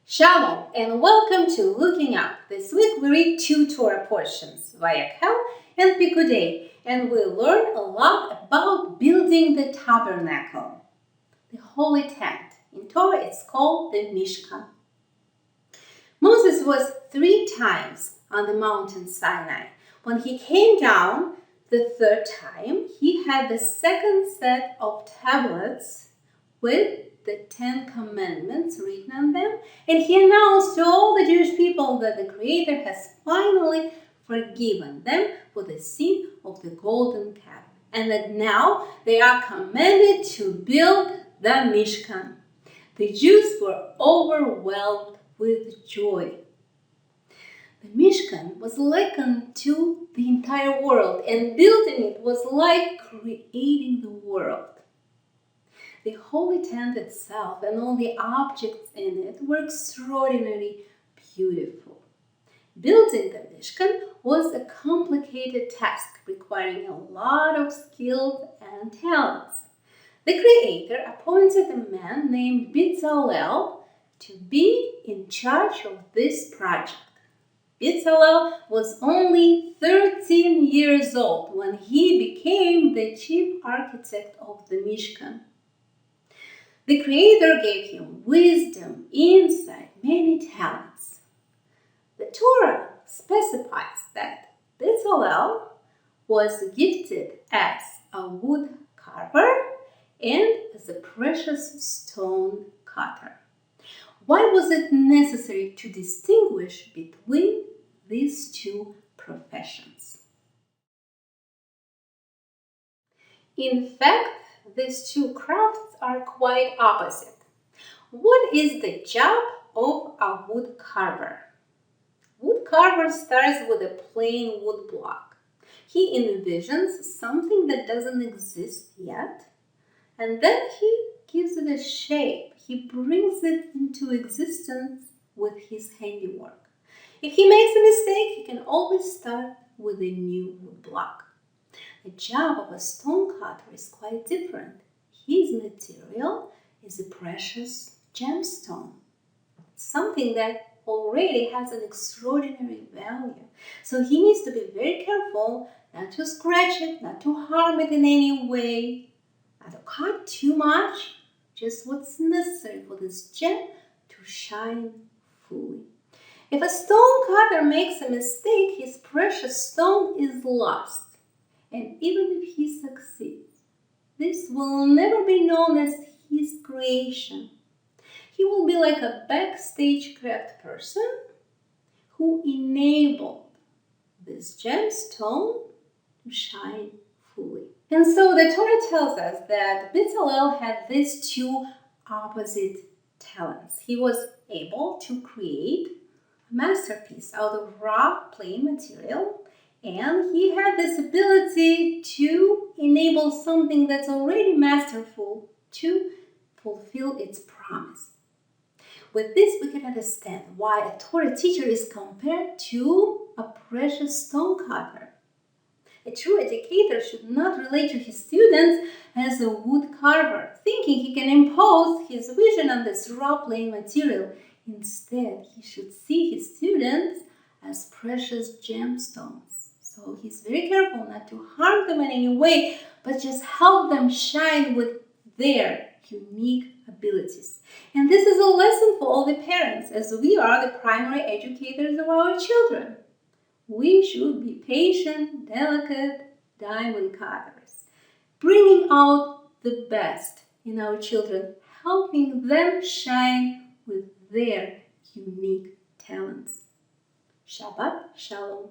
Shalom and welcome to Looking Up. This week we read two Torah portions, Vayakhel and Pekudei, and we learn a lot about building the tabernacle, the holy tent. In Torah it's called the Mishkan. Moses was 3 times on the mountain Sinai. When he came down the 3rd time, he had the 2nd set of tablets with the 10 commandments written on them, and he announced to all the Jewish people that the Creator has finally forgiven them for the sin of the golden calf, and that now they are commanded to build the Mishkan. The Jews were overwhelmed with joy. The Mishkan was likened to the entire world, and building it was like creating the world. The holy tent itself and all the objects in it were extraordinarily beautiful. Building the Mishkan was a complicated task requiring a lot of skill and talents. The Creator appointed a man named Bezalel to be in charge of this project. Bezalel was only 13 years old when he became the chief architect of the Mishkan. The Creator gave him wisdom, insight, many talents. The Torah specifies that Bezalel was gifted as a wood carver and as a precious stone cutter. Why was it necessary to distinguish between these two professions? In fact, these two crafts are quite opposite. What is the job of a wood carver? Wood carver starts with a plain wood block. He envisions something that doesn't exist yet, and then he gives it a shape. He brings it into existence with his handiwork. If he makes a mistake, he can always start with a new wood block. The job of a stone cutter is quite different. His material is a precious gemstone, something that already has an extraordinary value. So he needs to be very careful not to scratch it, not to harm it in any way, not to cut too much, just what's necessary for this gem to shine fully. If a stone cutter makes a mistake, his precious stone is lost. And even if he succeeds, this will never be known as his creation. He will be like a backstage craft person who enabled this gemstone to shine fully. And so the Torah tells us that Bezalel had these two opposite talents. He was able to create a masterpiece out of raw, plain material, and he had this ability to enable something that's already masterful to fulfill its promise. With this, we can understand why a Torah teacher is compared to a precious stone cutter. A true educator should not relate to his students as a wood carver, thinking he can impose his vision on this raw, plain material. Instead, he should see his students as precious gemstones. So he's very careful not to harm them in any way, but just help them shine with their unique abilities. And this is a lesson for all the parents, as we are the primary educators of our children. We should be patient, delicate diamond cutters, bringing out the best in our children, helping them shine with their unique talents. Shabbat Shalom.